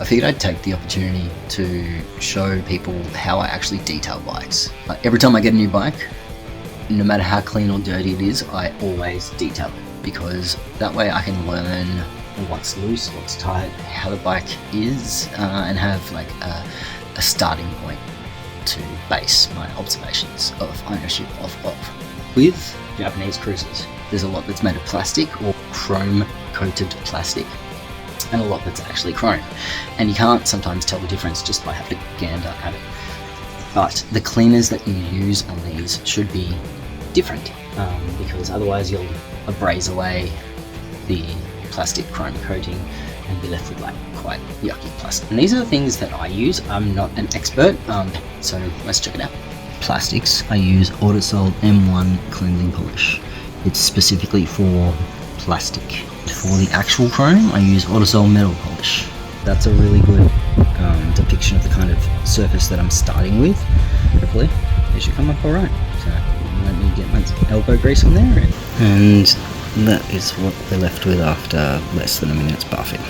figured I'd take the opportunity to show people how I actually detail bikes. Every time I get a new bike, no matter how clean or dirty it is, I always detail it, because that way I can learn what's loose, what's tight, how the bike is, and have like a starting point to base my observations of ownership off of. With Japanese cruisers, there's a lot that's made of plastic or chrome coated plastic, and a lot that's actually chrome, and you can't sometimes tell the difference just by having a gander at it. But the cleaners that you use on these should be different, because otherwise you'll abrase away the plastic chrome coating and be left with like quite yucky plastic. And these are the things that I use. I'm not an expert, so let's check it out. Plastics, I use Autosol M1 cleansing polish. It's specifically for plastic. For the actual chrome, I use Autosol metal polish. That's a really good depiction of the kind of surface that I'm starting with. Hopefully it should come up alright. So let me get my elbow grease on there, and that is what we're left with after less than a minute's buffing.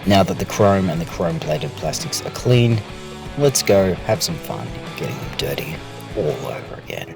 Now that the chrome and the chrome-plated plastics are clean, let's go have some fun getting them dirty all over again.